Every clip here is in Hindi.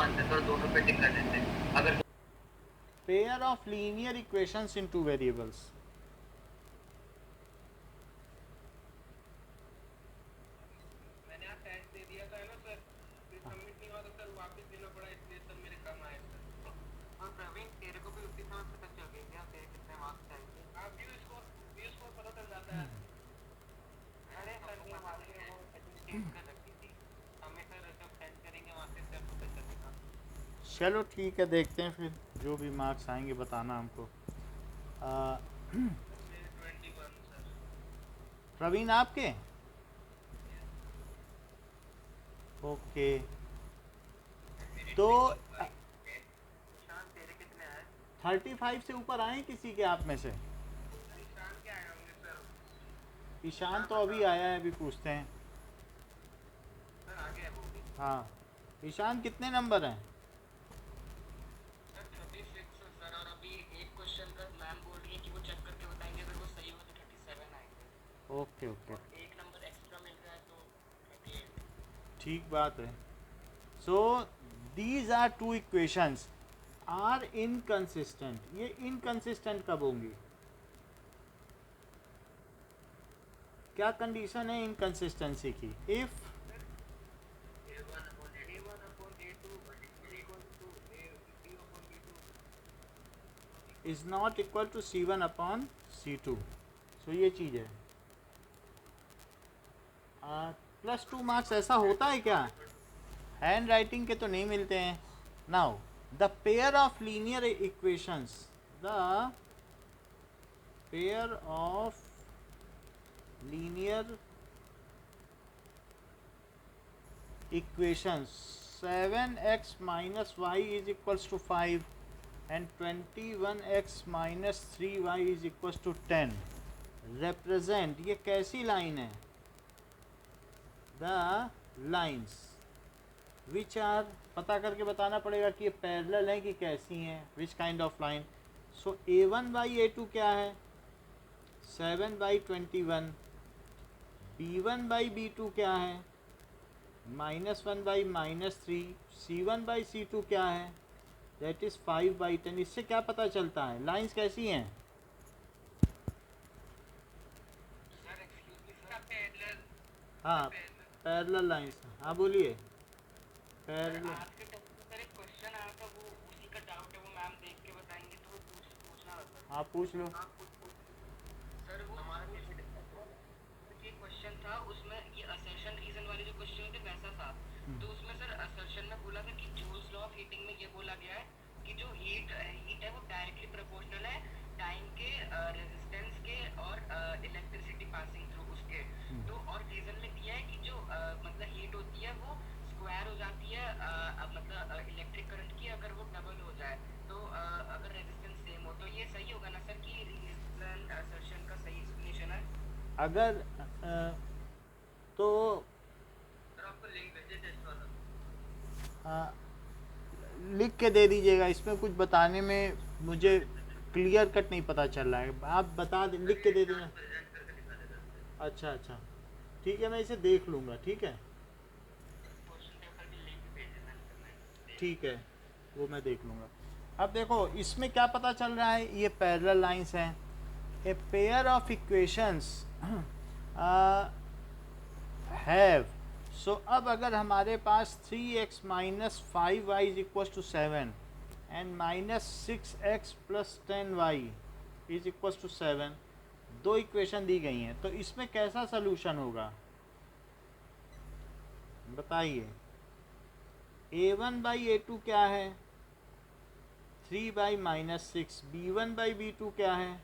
मानते थे और दोनों पे टिक कर देते अगर pair of linear equations in two variables. मैंने यहाँ टेस्ट दे दिया था ना सर, फिर सबमिट नहीं हुआ तो सर वापस देना पड़ा, इसलिए सब मेरे कम आए सर। और प्रवीण तेरे को भी उसी समय पता चल गया क्या तेरे कितने मार्क्स आएंगे? आप व्यू स्कोर पता चल जाता है। अरे सर वो हमारे लिए वो सेटिंग चेंज कर रखी थी, हमें सर जब सेंड करेंगे वहाँ से सर पता चलेगा। चलो ठीक है, देखते हैं फिर जो भी मार्क्स आएंगे बताना हमको। मेरे 21 सर। प्रवीण आपके? ओके, तो निशान तेरे कितने आए? 35 से ऊपर आए किसी के आप में से? निशान क्या आए होंगे सर? ईशान तो अभी आया है, अभी पूछते हैं। सर आगे है वो भी। हाँ, ईशान कितने नंबर हैं? सर 36 सर, और अभी एक क्वेश्चन का मैम बोल रही है कि वो चेक करके बताएंगे, अगर वो सही हो तो 37 आएंगे। ओके ओके, और एक नंबर एक्स्ट्रा मिल रहा है तो 38। ठीक बात है। So these are two equations are inconsistent. ये इनकंसिस्टेंट कब होंगी? क्या कंडीशन है इनकंसिस्टेंसी की? If is not equal to C1 upon C2। So ये चीज़ है। +2 मार्क्स ऐसा होता है क्या? हैंड राइटिंग के तो नहीं मिलते हैं। Now the pair of linear equations, the pair of linear equations 7x minus y is equals to 5 and 21x minus 3y is equals to 10 represent, ये कैसी लाइन है? the lines which are, पता करके बताना पड़ेगा कि ये पैरेलल हैं कि कैसी हैं, which kind of line। so a1 by a2 क्या है? 7 by 21। b1 by b2 क्या है? -1 बाई -3। C1 बाई C2 क्या है? That is 5 by 10। इससे क्या पता चलता है लाइंस कैसी हैं? Sir excuse me sir, parallel. हाँ, पैरेलल लाइंस। हाँ बोलिए। पैरेलल। आज के टेस्ट में सर एक क्वेश्चन आया था, वो उसी का डाउट है, वो मैम देख के बताएंगे तो वो पूछना था सर। हाँ पूछ लो। सर वो हमारा ये क्वेश्चन था, उसमें ये असर्शन रीजन वाले जो क्वेश्चन थे वैसा था। तो उसमें सर असर्शन में बोला था कि जूल्स लॉ ऑफ हीटिंग में ये बोला गया है कि जो हीट है वो डायरेक्टली प्रोपोर्शनल है टाइम के, रेजिस्टेंस के और इलेक्ट्रिसिटी पासिंग थ्रू उसके। तो और रीजन में दिया है कि जो मतलब हीट होती है वो स्क्वायर हो जाती है मतलब इलेक्ट्रिक करंट की, अगर वो डबल हो जाए तो अगर रेजिस्टेंस सेम हो तो ये सही होगा ना सर कि रीजन असर्शन का सही एक्सप्लेनेशन है? अगर तो सर आपको लिंक भेजे टेस्ट वाला। लिख के दे दीजिएगा, इसमें कुछ बताने में मुझे क्लियर कट नहीं पता चल रहा है। आप बता दें, लिख के दे देना। अच्छा अच्छा, ठीक है, मैं इसे देख लूँगा। ठीक है ठीक है, वो मैं देख लूँगा। अब देखो इसमें क्या पता चल रहा है, ये पैरेलल लाइंस हैं। A pair of equations have. So अब अगर हमारे पास 3x minus 5y is equal to 7 and -6x plus 10y is equal to 7, दो इक्वेशन दी गई हैं, तो इसमें कैसा सलूशन होगा बताइए? a1 बाई a2 क्या है? 3 बाई -6। b1 बाई b2 क्या है?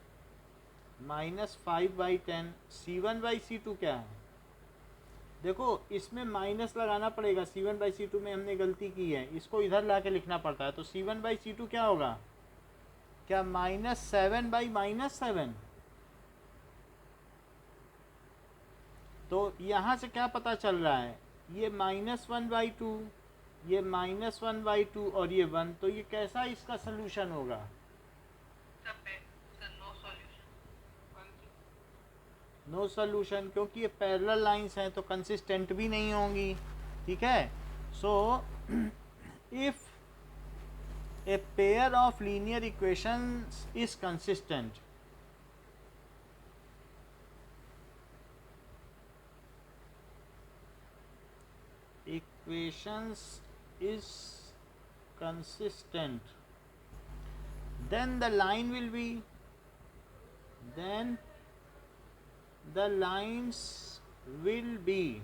-5 बाई 10। c1 बाई c2 क्या है? देखो इसमें माइनस लगाना पड़ेगा, C1 बाई C2 में हमने गलती की है, इसको इधर ला के लिखना पड़ता है। तो C1 बाई C2 क्या होगा? क्या -7 बाई -7? तो यहाँ से क्या पता चल रहा है? ये -1 बाई 2, ये -1 बाई 2 और ये 1, तो ये कैसा इसका सलूशन होगा? नो सॉल्यूशन, क्योंकि ये पैरेलल लाइंस हैं तो कंसिस्टेंट भी नहीं होंगी। ठीक है, so if A pair of linear equations is consistent. Equations is consistent. Then the line will be, then the lines will be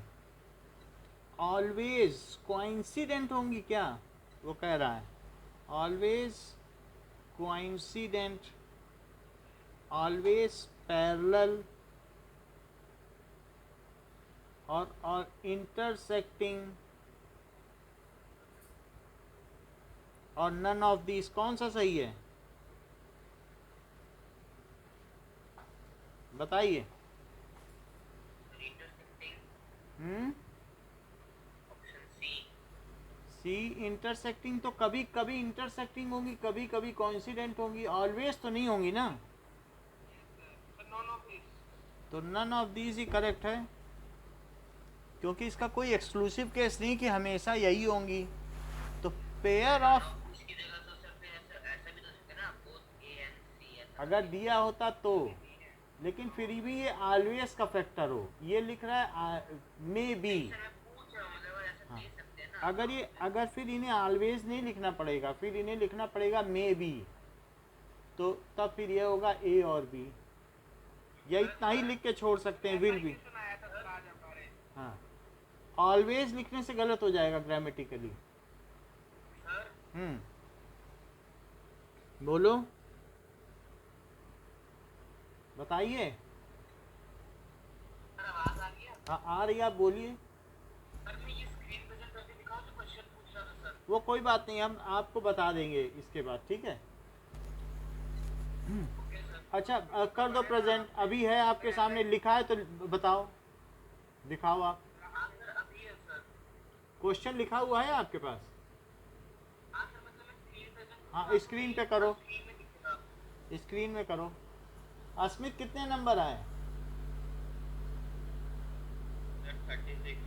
always coincident होंगी क्या? वो कह रहा है always coincident, always parallel or intersecting और none of these. कौन सा सही है बताइए. Option C. सी इंटरसेक्टिंग तो कभी कभी इंटरसेक्टिंग होंगी, कभी कभी कोइंसिडेंट होंगी, ऑलवेज तो नहीं होंगी ना. तो नन ऑफ दीज ही करेक्ट है, क्योंकि इसका कोई एक्सक्लूसिव केस नहीं कि हमेशा यही होंगी. तो पेयर ऑफ उसकी जगह तो सिर्फ ऐसा भी तो सकते ना, बोथ ए एंड सी. अगर दिया होता तो, लेकिन फिर भी ये ऑलवेज का फैक्टर हो, ये लिख रहा है मे बी. अगर फिर इन्हें ऑलवेज नहीं लिखना पड़ेगा, फिर इन्हें लिखना पड़ेगा मे बी, तो तब फिर ये होगा ए और बी. या इतना ही लिख के छोड़ सकते हैं विल बी. हाँ, ऑलवेज लिखने से गलत हो जाएगा ग्रामेटिकली. बोलो बताइए. आवाज आ गया? हाँ आ रही, आप बोलिए. सर मैं ये स्क्रीन पे जब करके दिखाऊं तो क्वेश्चन पूछ रहा था सर. वो कोई बात नहीं, हम आपको बता देंगे इसके बाद, ठीक है. Okay sir. अच्छा कर दो प्रेजेंट. अभी है आपके सामने लिखा है तो बताओ, दिखाओ आप. हाँ सर अभी है सर. क्वेश्चन लिखा हुआ है आपके पास? हाँ सर मतलब मैं स्क्रीन पे हाँ स्क्रीन पे करो, स्क्रीन में दिखेगा. स्क्रीन में करो. अस्मित कितने नंबर आए? 36.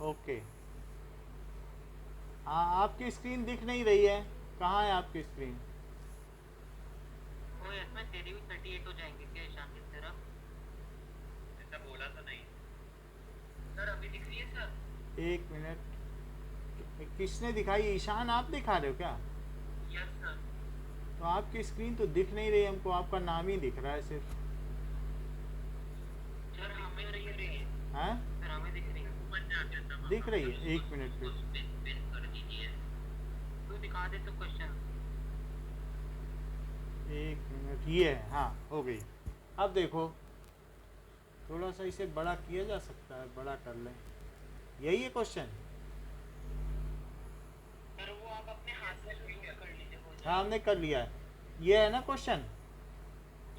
ओके. हाँ आपकी स्क्रीन दिख नहीं रही है, कहाँ है आपकी स्क्रीन? वो इसमें तेरी भी 38 हो जाएंगे क्या ईशान की तरफ? ऐसा बोला तो नहीं सर. अभी दिख रही है सर? एक मिनट, किसने दिखाई? ईशान आप दिखा रहे हो क्या? Yes sir. तो आपकी स्क्रीन तो दिख नहीं रही हमको, आपका नाम ही दिख रहा है सिर्फ. सर हमें दिख रही है. हैं? सर हमें दिख रही है. दिख रही है? एक मिनट पे. पिन कर दीजिए तो दिखा दे तो क्वेश्चन. एक मिनट, ये है. हाँ हो गई. अब देखो, थोड़ा सा इसे बड़ा किया जा सकता है, बड़ा कर लें. यही है क्वेश्चन. सर वो आप अपने हाथ से जूम कर लीजिए. हो हाँ हमने कर लिया है. ये है ना क्वेश्चन.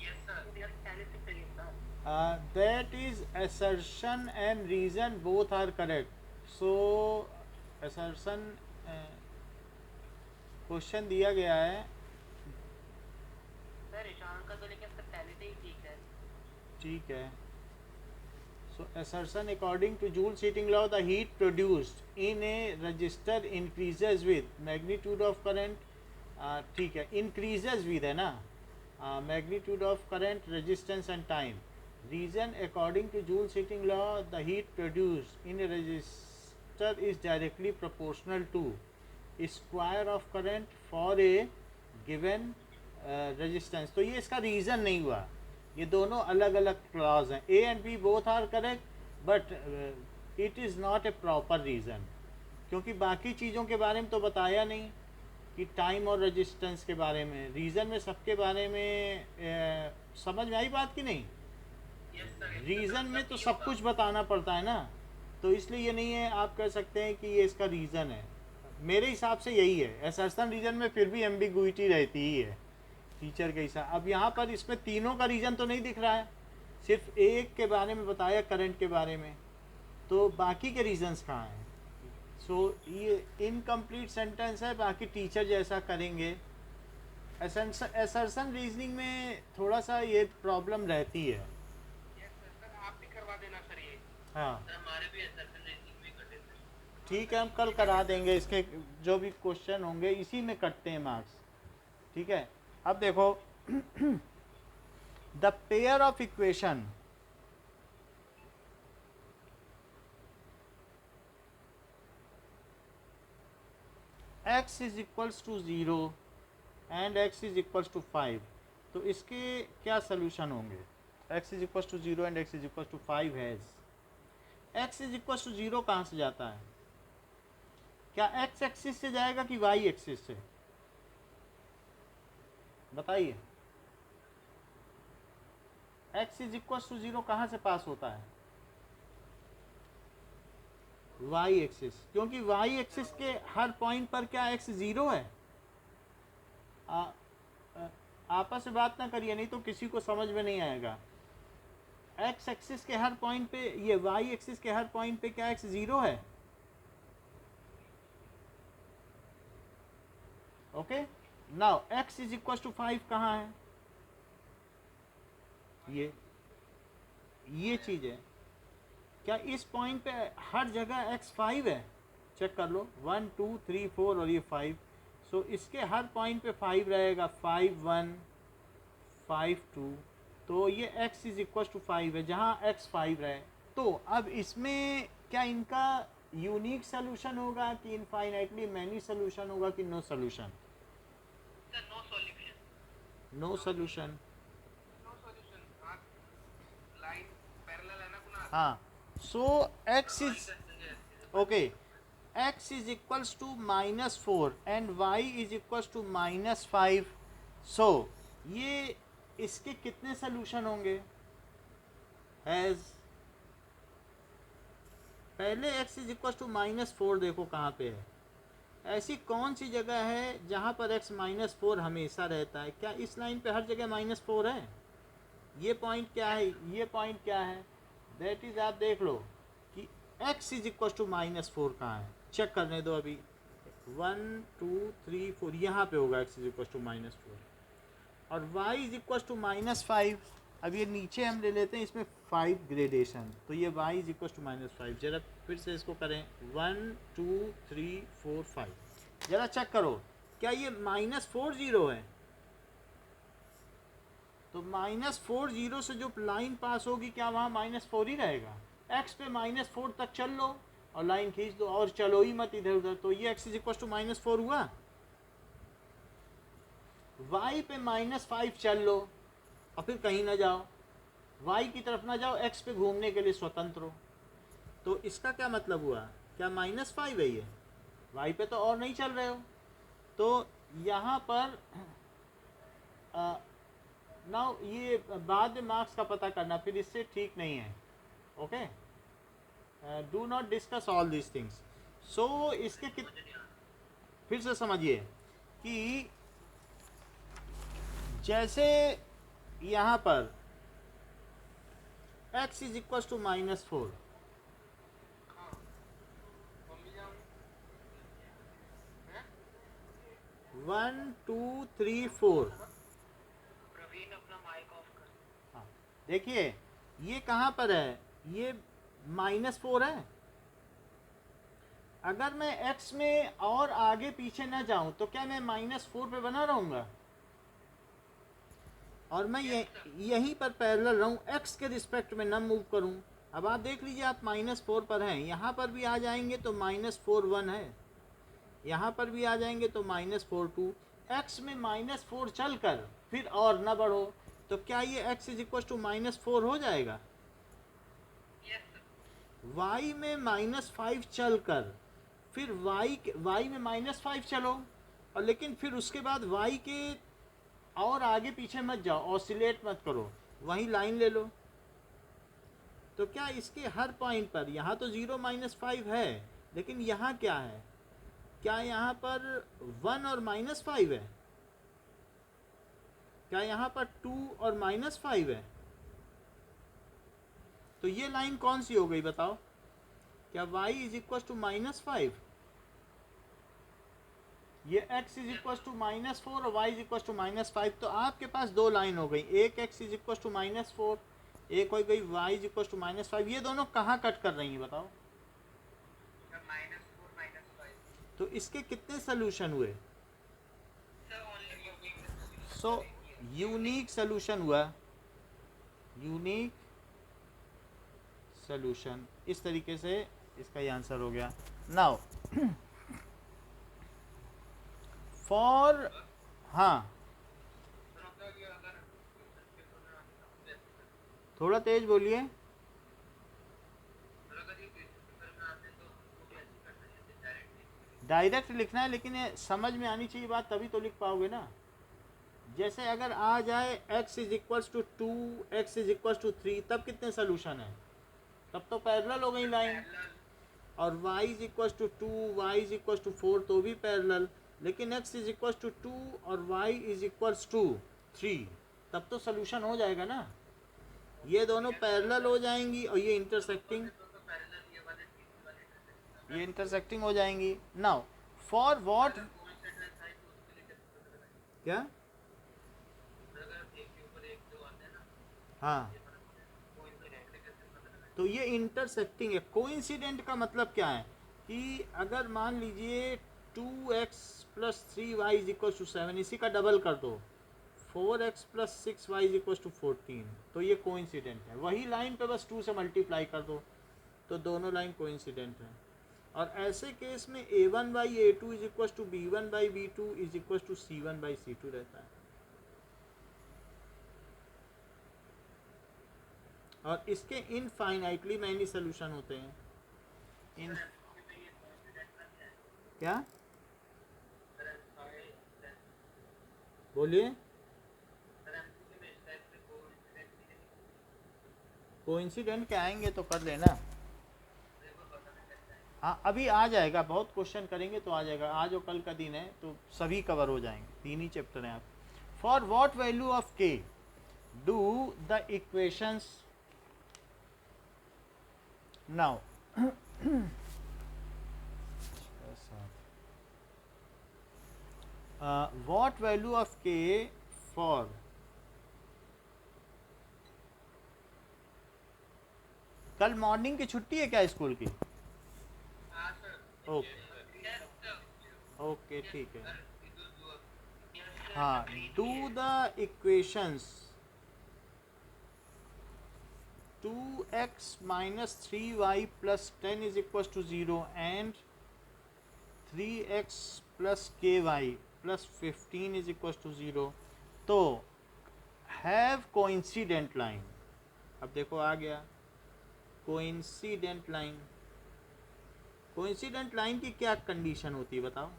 Yes sir. यस पहले से करिए sir. that is assertion and reason both are correct. So assertion question दिया गया है. सर ईशान का तो लेकिन सर पहले से ही ठीक है. ठीक है. So assertion according to Joule's heating law, the heat produced in a resistor increases with magnitude of current. ठीक है, increases with है ना, magnitude of current, resistance and time. Reason according to Joule's heating law, the heat produced in a resistor is directly proportional to square of current for a given resistance. तो ये इसका रीज़न नहीं हुआ, ये दोनों अलग अलग क्लॉज हैं. A and B both are correct, but it is not a proper reason, क्योंकि बाकी चीज़ों के बारे में तो बताया नहीं कि टाइम और रेजिस्टेंस के बारे में. रीज़न में सबके बारे में समझ में आई बात कि नहीं? रीज़न में तो सब कुछ बताना पड़ता है ना, तो इसलिए ये नहीं है आप कह सकते हैं कि ये इसका रीज़न है. मेरे हिसाब से यही है. असर्शन रीज़न में फिर भी एम्बिगुइटी रहती ही है टीचर के हिसाब. अब यहाँ पर इसमें तीनों का रीज़न तो नहीं दिख रहा है, सिर्फ एक के बारे में बताया करंट के बारे में, तो बाकी के रीजंस कहाँ हैं? सो ये इनकम्प्लीट सेंटेंस है, बाकी टीचर जैसा करेंगे. असर्शन रीजनिंग में थोड़ा सा ये प्रॉब्लम रहती है. सर आप भी करवा देना सर ये. हाँ सर हमारे भी असर्शन रीजनिंग में करते थे. ठीक है, हम कल करा देंगे, इसके जो भी क्वेश्चन होंगे इसी में कटते हैं मार्क्स। ठीक है, अब देखो the pair of equation x is equals to 0 and x is equals to 5, तो इसके क्या सोल्यूशन होंगे? x is equals to 0 and x is equals to 5 has, x is equals to 0 कहाँ से जाता है? क्या x एक्सिस से जाएगा कि y एक्सिस से? बताइए। x इज इक्वल्स टू 0 कहाँ से पास होता है? y एक्सिस, क्योंकि y एक्सिस के हर पॉइंट पर क्या x 0 है? आपस में बात ना करिए, नहीं तो किसी को समझ में नहीं आएगा। x एक्सिस के हर पॉइंट पे, ये y एक्सिस के हर पॉइंट पे क्या x 0 है? Okay, now x is equal to 5 कहाँ है? ये चीज है। क्या इस पॉइंट पे हर जगह x 5 है? चेक कर लो, 1 2 3 4 और ये 5, सो इसके हर पॉइंट पे 5 रहेगा, 5 1 5 2, तो ये x इज इक्वल टू 5 है जहाँ x 5 रहे। तो अब इसमें क्या इनका यूनिक सोल्यूशन होगा कि इनफाइनाइटली मैनी सोल्यूशन होगा कि no solution? No solution. No solution. No solution. Line parallel है ना कुना? हाँ, so x is okay, x is equals to -4 and y is equals to -5, so ये इसके कितने सोल्यूशन होंगे? हैज़, पहले x इज इक्वल्स टू -4 देखो कहाँ पे है, ऐसी कौन सी जगह है जहाँ पर x -4 हमेशा रहता है? क्या इस लाइन पे हर जगह -4 है? ये पॉइंट क्या है, ये पॉइंट क्या है? दैट इज, आप देख लो कि x इज इक्वल टू -4 कहाँ है, चेक करने दो अभी। 1 2 3 4 यहाँ पे होगा x इज इक्वल टू -4, और y इज इक्वल टू -5। अब ये नीचे हम ले लेते हैं, इसमें 5 ग्रेडेशन, तो ये y इज इक्वल टू -5। जरा फिर से इसको करें, 1 2 3 4 5, जरा चेक करो क्या ये -4 0 है? तो -4 0 से जो लाइन पास होगी क्या वहाँ -4 ही रहेगा? x पे -4 तक चल लो और लाइन खींच दो और चलो ही मत इधर उधर, तो ये x इज इक्वल टू -4 हुआ। y पे -5 चल लो और फिर कहीं ना जाओ, y की तरफ ना जाओ, x पे घूमने के लिए स्वतंत्र हो, तो इसका क्या मतलब हुआ? क्या -5 है ये? y पे तो और नहीं चल रहे हो, तो यहाँ पर नाउ ये बाद में मार्क्स का पता करना, फिर इससे ठीक नहीं है। Okay, do not discuss all this things. So इसके फिर से समझिए कि जैसे यहाँ पर x is equal to -4, 1 2 3 4, Praveen अपना माइक ऑफ कर। हाँ देखिए ये कहाँ पर है, ये -4 है। अगर मैं x में और आगे पीछे ना जाऊं तो क्या मैं -4 पे बना रहूँगा? और मैं यहीं पर पैरेलल रहूं, x के रिस्पेक्ट में ना मूव करूं। अब आप देख लीजिए, आप -4 पर हैं, यहाँ पर भी आ जाएंगे तो -4 1 है, यहाँ पर भी आ जाएंगे तो -4 2, x में -4 चल कर फिर और ना बढ़ो, तो क्या ये x इज इक्वल टू -4 हो जाएगा? y में -5 चल कर फिर y में -5 चलो, और लेकिन फिर उसके बाद y के और आगे पीछे मत जाओ, ऑसिलेट मत करो, वहीं लाइन ले लो, तो क्या इसके हर पॉइंट पर, यहाँ तो 0 -5 है, लेकिन यहाँ क्या है? क्या यहाँ पर 1 और -5 है? क्या यहाँ पर 2 और -5 है? तो ये लाइन कौन सी हो गई बताओ? क्या y इज इक्वल टू -5, ये x इज इक्वल टू -4 और y इज इक्वल टू -5, तो आपके पास दो लाइन हो गई, एक x इज इक्वल टू -4, एक हो गई y इज इक्वल टू -5। ये दोनों कहाँ कट कर रही हैं बताओ? -4 तो इसके कितने सोल्यूशन हुए? सो यूनिक सोल्यूशन हुआ, यूनिक सोल्यूशन। इस तरीके से इसका ये आंसर हो गया। नाउ फॉर, हाँ थोड़ा तेज बोलिए। डायरेक्ट लिखना है, लेकिन ये समझ में आनी चाहिए बात, तभी तो लिख पाओगे ना। जैसे अगर आ जाए x is equals to 2, x is equals to 3, तब कितने सोल्यूशन है? तब तो पैरेलल हो गई लाइन। और y is equals to 2, y is equals to 4, तो भी पैरेलल। लेकिन x इज इक्वल्स टू 2 और y इज इक्वल्स टू 3, तब तो सोल्यूशन हो जाएगा ना। ये दोनों पैरेलल हो जाएंगी और ये इंटरसेक्टिंग हो जाएंगी। नाउ फॉर व्हाट, क्या? हाँ, तो ये इंटरसेक्टिंग है। कोइंसिडेंट का मतलब क्या है कि अगर मान लीजिए 2x plus 3y is equal to 7, इसी का डबल कर दो 4x plus 6y is equal to 14, तो ये कोइंसिडेंट है। वही लाइन पे बस 2 से मल्टीप्लाई कर दो, तो दोनों लाइन कोइंसिडेंट है। और ऐसे केस में a1 by a2 is equal to b1 by b2 is equal to c1 by c2 रहता है। और इसके इनफाइनाइटली मैनी सोल्यूशन होते हैं। इन क्या बोलिए? कोइंसिडेंट के आएंगे तो कर लेना। हाँ अभी आ जाएगा, बहुत क्वेश्चन करेंगे तो आ जाएगा। आज और कल का दिन है तो सभी कवर हो जाएंगे, 3 ही चैप्टर हैं आप। For what value of k do the equations now what value of k for कल मॉर्निंग की छुट्टी है क्या स्कूल की? ओके ओके ठीक है। हाँ, do the equations 2x minus 3y plus 10 is equals to 0 and 3x plus ky plus 15 is equals to 0, तो हैव कोइंसिडेंट लाइन। अब देखो आ गया कोइंसिडेंट लाइन। कोइंसिडेंट लाइन की क्या कंडीशन होती है बताओ?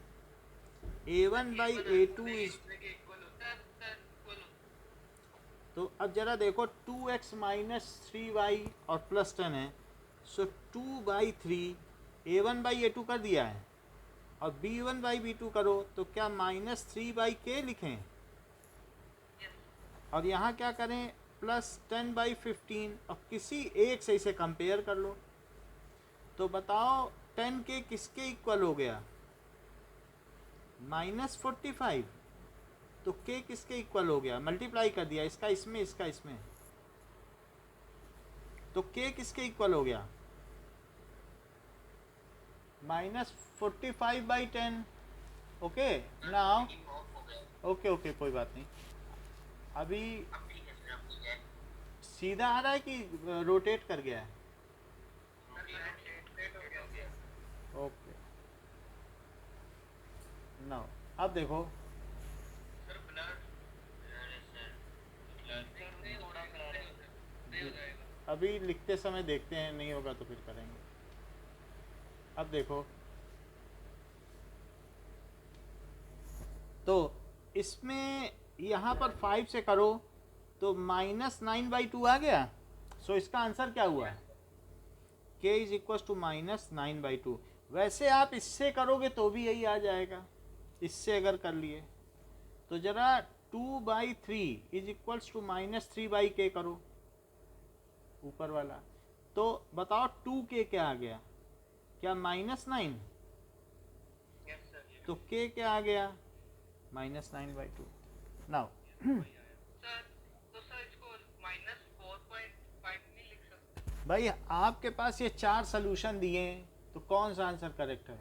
a1 बाई a2 इज, तो अब जरा देखो 2x माइनस 3y और प्लस 10 है, सो 2 बाई 3 a1 बाई a2 कर दिया है, और b1 बाई b2 करो तो क्या माइनस 3 बाई k लिखें, और यहाँ क्या करें प्लस 10 बाई 15, और किसी एक से इसे कंपेयर कर लो। तो बताओ 10k किसके इक्वल हो गया? माइनस 45। तो k किसके इक्वल हो गया? मल्टीप्लाई कर दिया इसका इसमें, इसका इसमें, तो k किसके इक्वल हो गया? Minus 45 by 10। Okay now, okay okay कोई बात नहीं। अभी सीधा आ रहा है कि रोटेट कर गया है? ओके नाउ अब देखो अभी लिखते समय देखते हैं, नहीं होगा तो फिर करेंगे। अब देखो तो इसमें यहाँ पर 5 से करो तो माइनस 9/2 आ गया। सो इसका आंसर क्या हुआ? k is equal to minus 9/2। वैसे आप इससे करोगे तो भी यही आ जाएगा, इससे अगर कर लिए तो जरा 2/3 is equals to minus 3/k करो ऊपर वाला, तो बताओ 2k क्या आ गया? क्या माइनस 9? तो k क्या आ गया? माइनस 9/2। नाउ भाई आपके पास ये 4 सोल्यूशन दिए हैं, तो कौन सा आंसर करेक्ट है?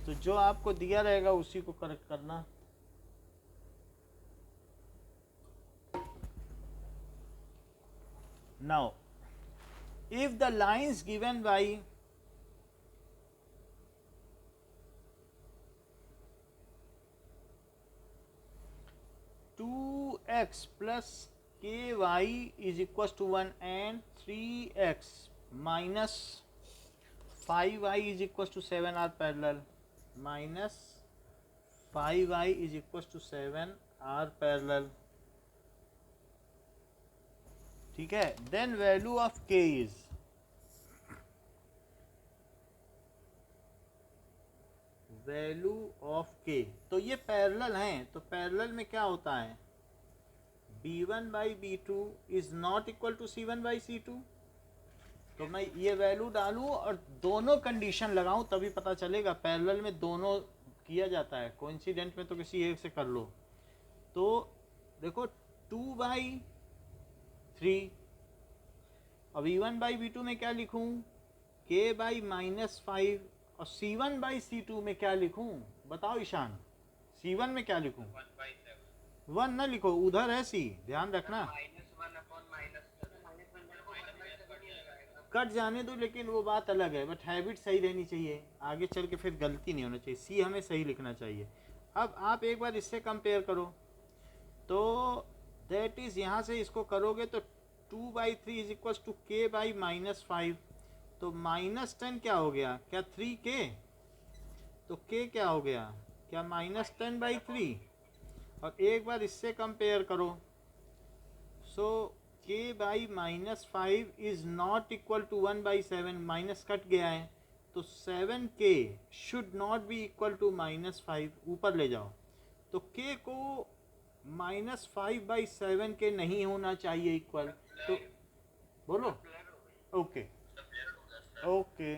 तो जो आपको दिया रहेगा उसी को करेक्ट करना। Now if the lines given by 2x plus ky is equals to 1 and 3x minus 5y is equals to 7 are parallel, minus 5y is equals to 7 are parallel, ठीक है। then value of k is value of के, तो ये पैरेलल हैं, तो पैरेलल में क्या होता है, b1 by B two is not equal to c1 by c2। तो मैं ये वैल्यू डालूं और दोनों कंडीशन लगाऊं तभी पता चलेगा। पैरेलल में दोनों किया जाता है, कोइंसिडेंट में तो किसी एक से कर लो। तो देखो 2 बाई 3, अब e1 बाई बी टू में क्या लिखूं, k बाई -5, और c1 बाई c2 में क्या लिखूं, बताओ ईशान। c1 में क्या लिखूं, 1 ना लिखो, उधर है c, ध्यान रखना। कट जाने दो, लेकिन वो बात अलग है, बट हैबिट सही रहनी चाहिए, आगे चल के फिर गलती नहीं होना चाहिए, सी हमें सही लिखना चाहिए। अब आप एक बार इससे कंपेयर करो, तो दैट इज यहाँ से इसको करोगे तो 2 by 3 is equal to k by -5, तो -10 क्या हो गया, क्या 3k, तो k क्या हो गया, क्या -10 बाई 3। और एक बार इससे कंपेयर करो, so k by -5 is not equal to 1 by 7, minus cut गया है, तो 7k should not be equal to -5, ऊपर ले जाओ, तो k को -5 बाई 7k नहीं होना चाहिए इक्वल, तो बोलो ओके ओके।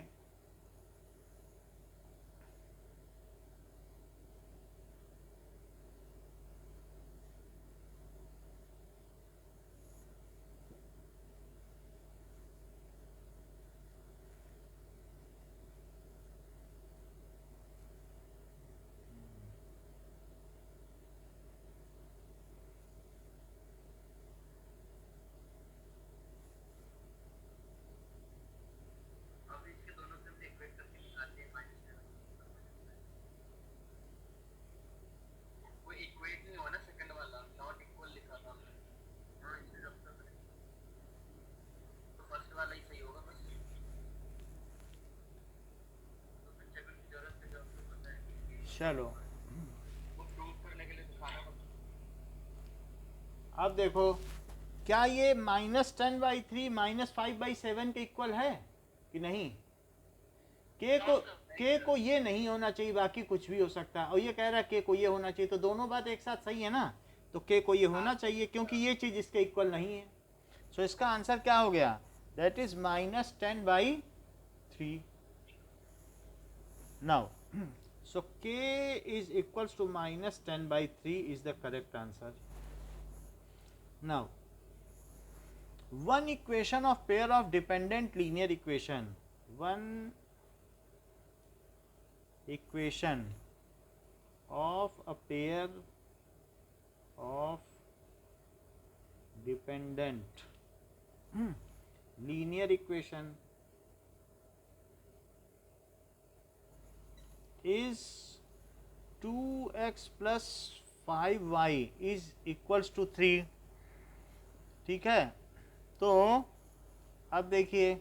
चलो अब देखो, क्या ये -10 बाई 3 -5 बाई 7 के इक्वल है कि नहीं, के को ये नहीं होना चाहिए, बाकी कुछ भी हो सकता है, और ये कह रहा है के को ये होना चाहिए, तो दोनों बात एक साथ सही है ना, तो के को ये होना चाहिए क्योंकि ये चीज़ इसके इक्वल नहीं है। सो इसका आंसर क्या हो गया, that is -10 by 3। Now so k is equals to -10 by 3 is the correct answer. Now one equation of pair of dependent linear equation, one equation of a pair of dependent linear equation is 2x plus 5y is equals to 3, ठीक है। तो अब देखिए,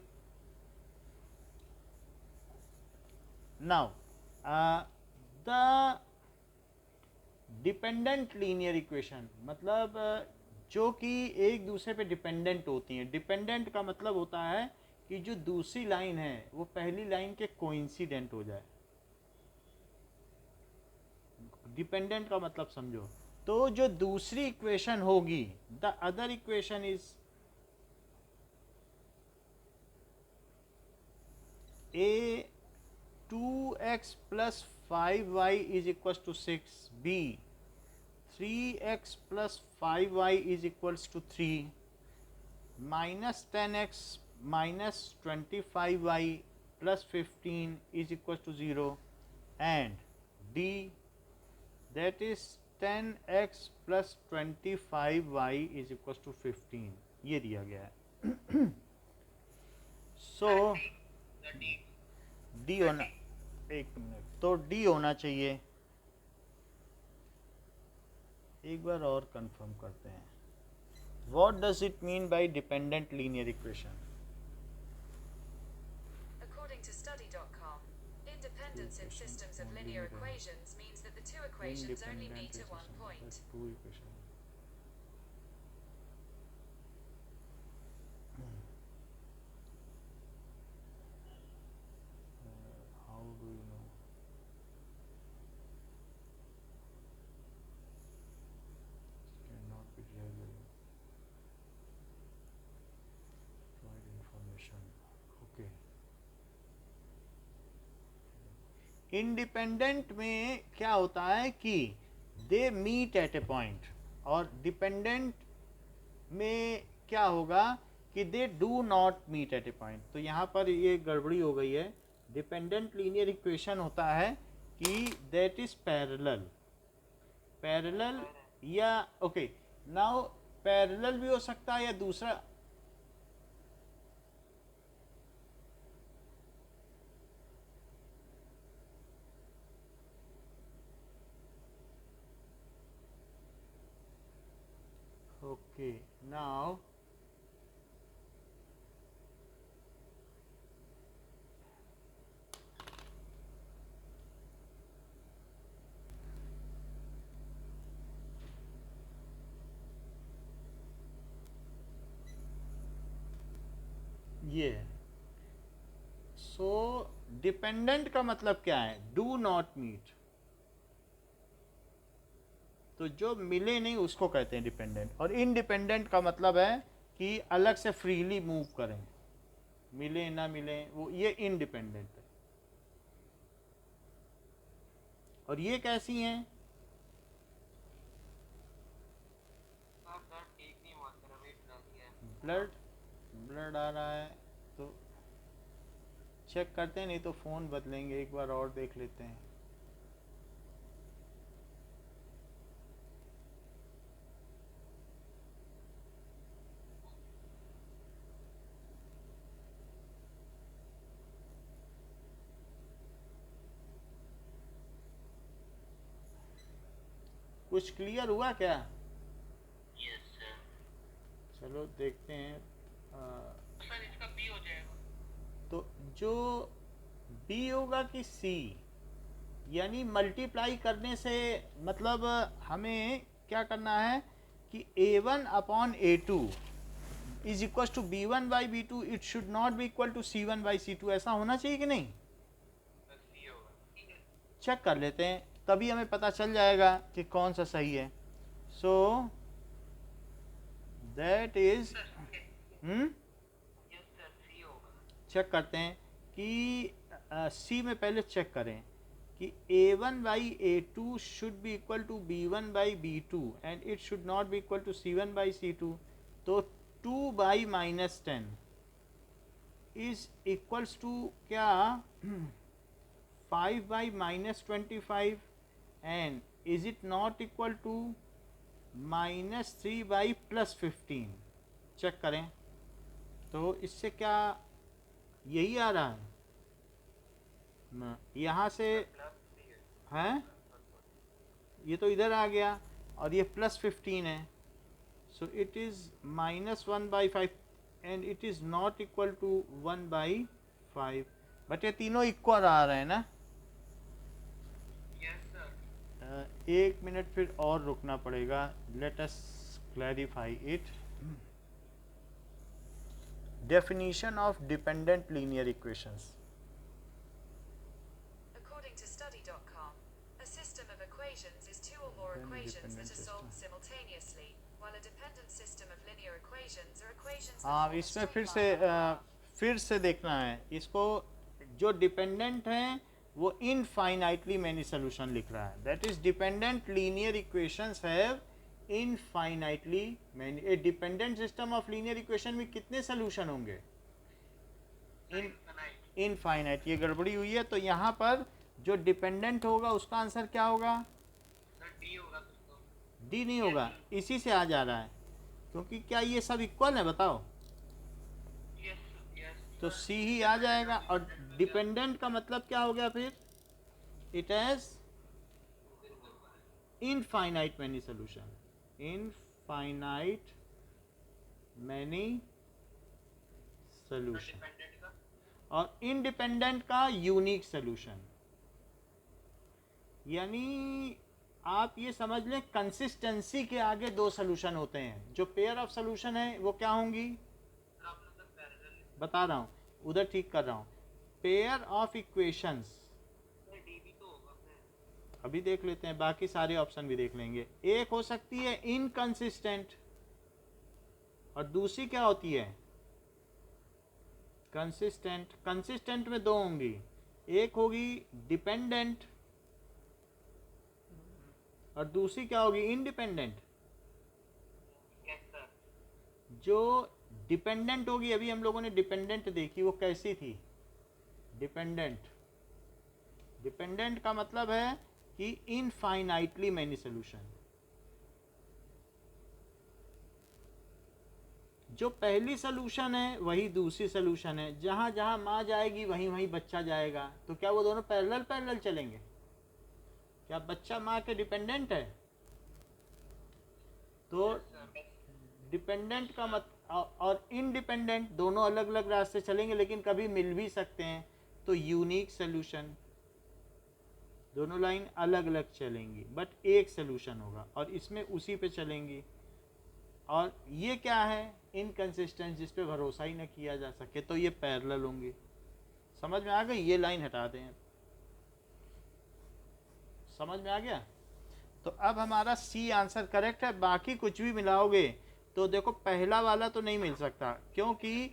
now the dependent linear equation मतलब जो कि एक दूसरे पे डिपेंडेंट होती हैं। डिपेंडेंट का मतलब होता है कि जो दूसरी लाइन है वो पहली लाइन के कोइंसिडेंट हो जाए। डिपेंडेंट का मतलब समझो, तो जो दूसरी इक्वेशन होगी, the other equation is A 2x plus 5y is equal to 6, B 3x plus 5y is equal to 3, -10x minus 25y plus 15 is equal to 0, and d, that is 10x plus 25y is equals to 15, ये दिया गया है. सो डी होना, एक मिनट, तो डी होना चाहिए. एक बार और कंफर्म करते हैं. What does it mean by dependent linear equation? According to study.com, independence in systems of linear equations means that the two equations only meet at one point. Two equation. How do you know? Cannot be really provide information. Okay. Independent में क्या होता है कि they meet at a point, और डिपेंडेंट में क्या होगा कि they do not meet at a point. तो यहाँ पर ये गड़बड़ी हो गई है. डिपेंडेंट लीनियर इक्वेशन होता है कि दैट इज पैरेलल. पैरेलल या ओके, नाउ पैरेलल भी हो सकता है या दूसरा. Okay, now ये, सो डिपेंडेंट का मतलब क्या है? Do not meet. तो जो मिले नहीं उसको कहते हैं डिपेंडेंट. और इनडिपेंडेंट का मतलब है कि अलग से फ्रीली मूव करें, मिले ना मिले, वो ये इनडिपेंडेंट है. और ये कैसी हैं? ब्लड ब्लड आ रहा है तो चेक करते हैं, नहीं तो फ़ोन बदलेंगे. एक बार और देख लेते हैं. कुछ क्लियर हुआ क्या? Yes sir. चलो देखते हैं. सर इसका बी हो जाएगा. तो जो बी होगा कि सी, यानी मल्टीप्लाई करने से मतलब हमें क्या करना है कि a1 upon a2 is equal to b1 by b2. It should not be equal to c1 by c2. ऐसा होना चाहिए कि नहीं? चेक कर लेते हैं, तभी हमें पता चल जाएगा कि कौन सा सही है. सो दैट इज चेक करते हैं कि सी में पहले चेक करें कि a1 by a2 should be equal to b1 by b2 and it should not be equal to c1 by c2. तो 2 by minus 10 is equals to क्या? 5 by minus 25. And is it not equal to minus 3 by plus 15. Check करें तो इससे क्या यही आ रहा है ना, यहाँ से हैं, ये तो इधर आ गया और ये प्लस 15 है. So it is minus 1 by 5 and it is not equal to 1 by 5. But ये तीनों इक्वल आ रहे हैं ना? एक मिनट फिर और रुकना पड़ेगा. Let us clarify it. Definition of dependent linear equations. According to study.com, a system of equations is two or more equations that are solved simultaneously, while a dependent system of linear equations are equations that हाँ, form a इसमें straight line. फिर से देखना है इसको. जो डिपेंडेंट हैं वो इनफाइनाइटली मैनी सोल्यूशन लिख रहा है. That is dependent linear equations have infinitely many. A dependent system of linear equation में कितने सोल्यूशन होंगे? इनफाइनाइट. ये गड़बड़ी हुई है. तो यहाँ पर जो डिपेंडेंट होगा उसका आंसर क्या होगा? सर डी होगा फिर तो। डी नहीं होगा, इसी से आ जा रहा है, क्योंकि क्या ये सब इक्वल है बताओ? यस यस तो सी ही आ जाएगा। और डिपेंडेंट का मतलब क्या हो गया फिर? It has infinite many solution, infinite many solution. Dependent का और इंडिपेंडेंट का यूनिक सोल्यूशन। यानी आप ये समझ लें कंसिस्टेंसी के आगे दो सोल्यूशन होते हैं। जो पेयर ऑफ सोल्यूशन है वो क्या होंगी? सर आपने सर पैरेलल बता रहा हूँ, उधर ठीक कर रहा हूँ। Pair of equations, sir D भी तो होगा फिर। अभी देख लेते हैं, बाकी सारे ऑप्शन भी देख लेंगे। एक हो सकती है इनकंसिस्टेंट और दूसरी क्या होती है? कंसिस्टेंट। कंसिस्टेंट में दो होंगी, एक होगी डिपेंडेंट और दूसरी क्या होगी? इंडिपेंडेंट। Yes sir. जो डिपेंडेंट होगी, अभी हम लोगों ने डिपेंडेंट देखी, वो कैसी थी? डिपेंडेंट। डिपेंडेंट का मतलब है कि इनफाइनाइटली मैनी सोल्यूशन। जो पहली सोल्यूशन है वही दूसरी सोल्यूशन है, जहां जहां माँ जाएगी वहीं वहीं बच्चा जाएगा। तो क्या वो दोनों पैरेलल पैरेलल चलेंगे? क्या बच्चा माँ के डिपेंडेंट है? तो डिपेंडेंट का मत और इनडिपेंडेंट दोनों अलग अलग रास्ते चलेंगे, लेकिन कभी मिल भी सकते हैं। तो यूनिक सोल्यूशन, दोनों लाइन अलग अलग चलेंगी बट एक सोल्यूशन होगा, और इसमें उसी पे चलेंगी। और ये क्या है? इनकंसिस्टेंट, जिस पे भरोसा ही न किया जा सके, तो ये पैरेलल होंगी। समझ में आ गई? ये लाइन हटा दें। समझ में आ गया? तो अब हमारा सी आंसर करेक्ट है। बाकी कुछ भी मिलाओगे तो देखो पहला वाला तो नहीं मिल सकता, क्योंकि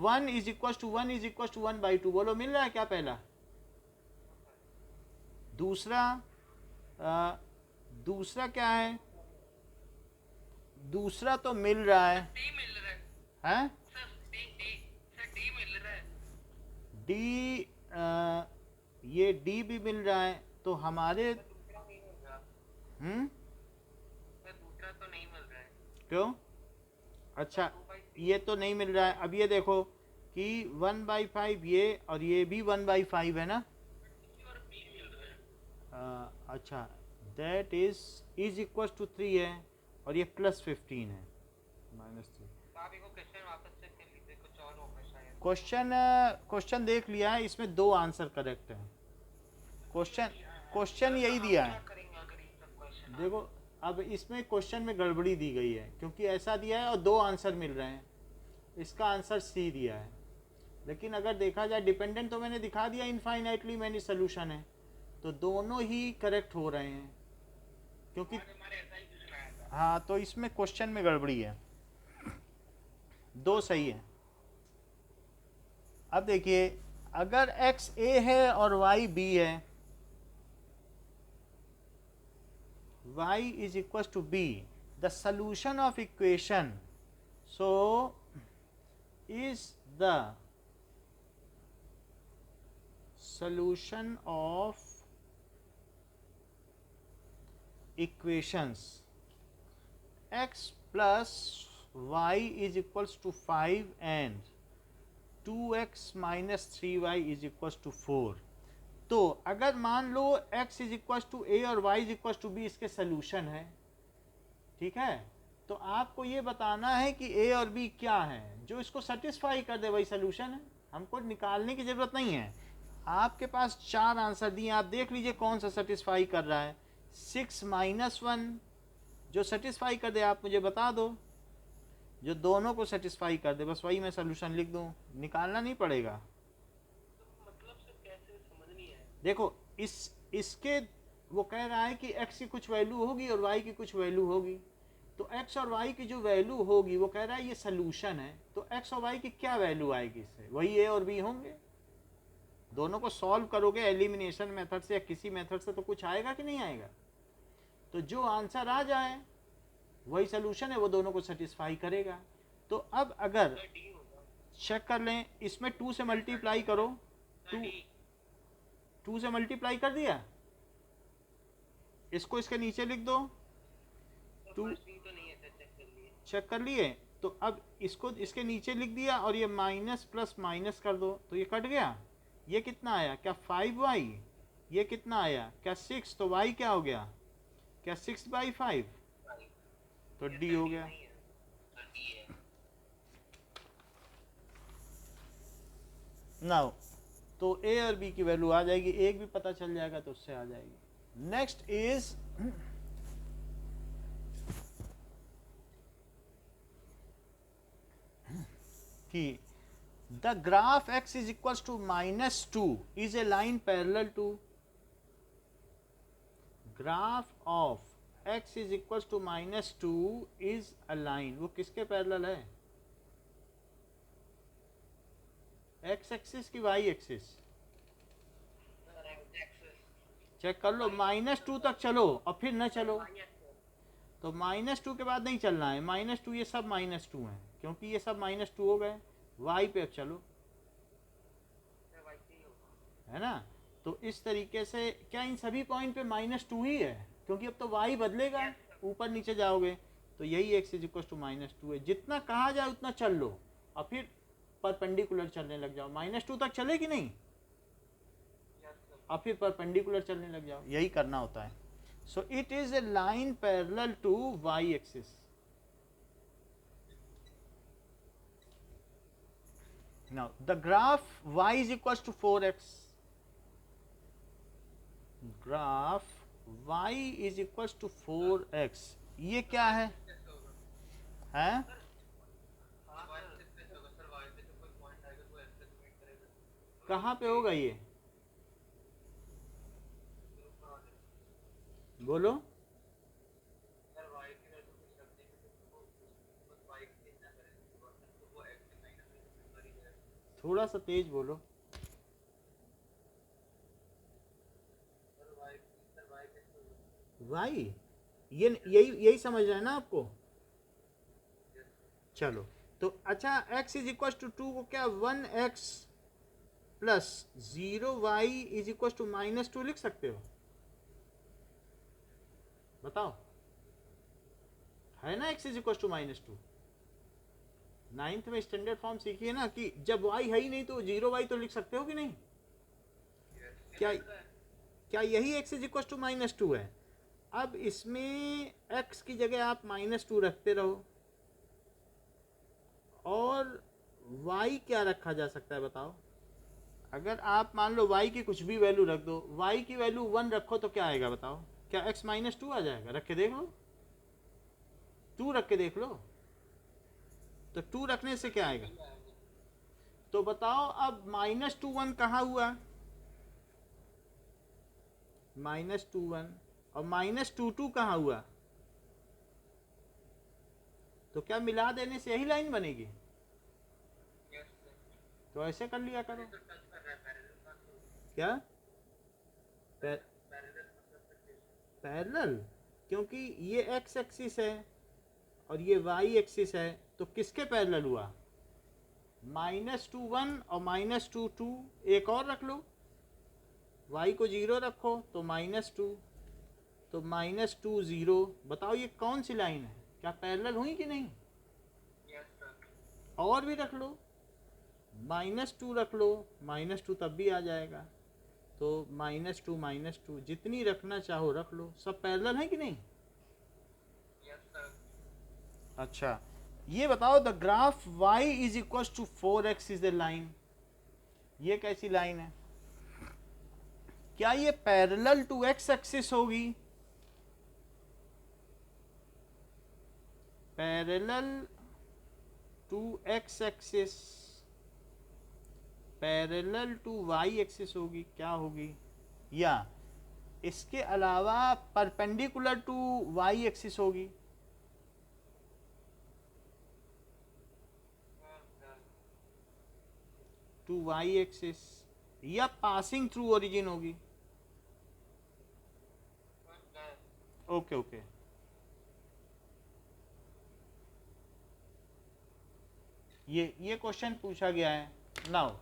1 is equal to 1 is equal to 1/2। बोलो मिल रहा है क्या पहला? दूसरा क्या है? दूसरा तो मिल रहा है, डी मिल रहा है हैं? Sir. D D sir D मिल रहा है। डी, ये डी भी मिल रहा है, तो हमारे दूसरा नहीं मिल रहा सर। दूसरा तो नहीं मिल रहा है। क्यों? अच्छा, ये तो नहीं मिल रहा है। अब ये देखो कि 1/5 ये और ये भी 1/5 है ना? और बी मिल रहा है। अच्छा, दैट इज इक्वल टू 3 है और ये +15 है, -3। आप एक क्वेश्चन वापस चेक कर लीजिए, कुछ और होगा शायद। क्वेश्चन देख लिया है, इसमें 2 आंसर करेक्ट हैं। क्वेश्चन यही दिया है। क्या करेंगे अगर ये सब क्वेश्चन? देखो अब इसमें क्वेश्चन में गड़बड़ी दी गई है, क्योंकि ऐसा दिया है और 2 आंसर मिल रहे हैं। इसका आंसर सी दिया है, लेकिन अगर देखा जाए डिपेंडेंट तो मैंने दिखा दिया इनफाइनाइटली मैनी सोल्यूशन है, तो दोनों ही करेक्ट हो रहे हैं, क्योंकि हमारे ऐसा ही क्वेश्चन आया था। हाँ, तो इसमें क्वेश्चन में गड़बड़ी है। 2 सही है। अब देखिए, अगर x a है और y b है, y is equals to b, the solution of equation, so is the solution of equations x plus y is equals to 5 and 2x minus 3y is equals to 4। तो अगर मान लो x is equal to a और y is equal to b इसके सोल्यूशन है, ठीक है, तो आपको ये बताना है कि a और b क्या है, जो इसको सेटिस्फाई कर दे वही सोल्यूशन है। हमको निकालने की जरूरत नहीं है। आपके पास 4 आंसर दिए, आप देख लीजिए कौन सा सेटिस्फाई कर रहा है। 6 - 1 जो सेटिस्फाई कर दे आप मुझे बता दो, जो दोनों को सेटिस्फाई कर दे, बस वही मैं सोल्यूशन लिख दूं, निकालना नहीं पड़ेगा। मतलब से कैसे समझ नहीं आया। देखो इसके वो कह रहा है कि x की कुछ वैल्यू होगी और y की कुछ वैल्यू होगी, तो x और y की जो वैल्यू होगी वो कह रहा है ये सोल्यूशन है, तो x और y की क्या वैल्यू आएगी इससे? वही a और b होंगे। दोनों को सॉल्व करोगे एलिमिनेशन मेथड से या किसी मेथड से, तो कुछ आएगा कि नहीं आएगा? तो जो आंसर आ जाए वही सोल्यूशन है, वो दोनों को सेटिस्फाई करेगा। तो अब अगर चेक कर लें, इसमें 2 से मल्टीप्लाई करो, 2 2 से मल्टीप्लाई कर दिया, इसको इसके नीचे लिख दो, तो फर्स्टिंग तो नहीं है सर, चेक कर लिए। चेक कर लिए। तो अब इसको इसके नीचे लिख दिया और ये माइनस प्लस माइनस कर दो तो ये कट गया। ये कितना आया, क्या 5y, ये कितना आया, क्या 6, तो y क्या हो गया, क्या 6/5, तो d हो गया। नहीं है, हाँ, D है। नाउ तो a और b की वैल्यू आ जाएगी, एक भी पता चल जाएगा तो उससे आ जाएगी। नेक्स्ट इज कि the graph x is equal to -2 is a line parallel to, graph of x is equal to -2 is a line, वो किसके पैरेलल है, x एक्सिस की y axis, sir axes check कर लो। -2 तक चलो और फिर न चलो, तो -2 के बाद नहीं चलना है, -2 ये सब -2 हैं, क्योंकि ये सब -2 हो गए, y पे अब चलो, है ना। तो इस तरीके से क्या इन सभी पॉइंट पे -2 ही है, क्योंकि अब तो y बदलेगा, ऊपर नीचे जाओगे, तो यही x इज इक्वल टू -2 है। जितना कहा जाए उतना चल लो और फिर परपेंडिकुलर चलने लग जाओ, -2 तक चले कि नहीं, और फिर परपेंडिकुलर चलने लग जाओ, यही करना होता है। So it is a line parallel to y axis. Now the graph y is equal to 4x, graph y is equal to 4x, ये क्या है, हैं? कहाँ पे होगा ये, बोलो। थोड़ा सा तेज बोलो। y ये यही समझ रहे हैं ना आपको। चलो तो अच्छा, x इज इक्वल टू 2 को क्या 1x plus 0y is equal to -2 लिख सकते हो, बताओ, है ना x is equal to -2। 9th में स्टैंडर्ड फॉर्म सीखिए ना कि जब y है ही नहीं तो 0y तो लिख सकते हो कि नहीं, क्या यही x इज इक्वल टू -2 है। अब इसमें x की जगह आप -2 रखते रहो, और y क्या रखा जा सकता है बताओ। अगर आप मान लो y की कुछ भी वैल्यू रख दो, y की वैल्यू 1 रखो तो क्या आएगा बताओ, क्या x -2 आ जाएगा, रख के देख लो, 2 रख के देख लो, तो 2 रखने से क्या आएगा, तो बताओ अब -2 1 कहाँ हुआ, -2 1, और -2 2 कहाँ हुआ, तो क्या मिला देने से यही लाइन बनेगी, तो ऐसे कर लिया करो। क्या पैरेलल, क्योंकि ये x एक्सिस है और ये y एक्सिस है, तो किसके पैरेलल हुआ, -2 1 और -2 2, एक और रख लो, y को 0 रखो तो -2, तो -2 0, बताओ ये कौन सी लाइन है, क्या पैरेलल हुई कि नहीं, और भी रख लो, -2 रख लो, -2 तब भी आ जाएगा, तो -2 -2 जितनी रखना चाहो रख लो, सब पैरेलल है कि नहीं। अच्छा ये बताओ, the graph y is equal to 4x is the line, ये कैसी लाइन है, क्या ये पैरेलल टू x एक्सिस होगी, parallel to x axis, parallel to y axis होगी, क्या होगी, या इसके अलावा परपेंडिकुलर टू y एक्सिस होगी, टू y एक्सिस, या पासिंग थ्रू ओरिजिन होगी। ओके ओके, ये क्वेश्चन पूछा गया है। नाउ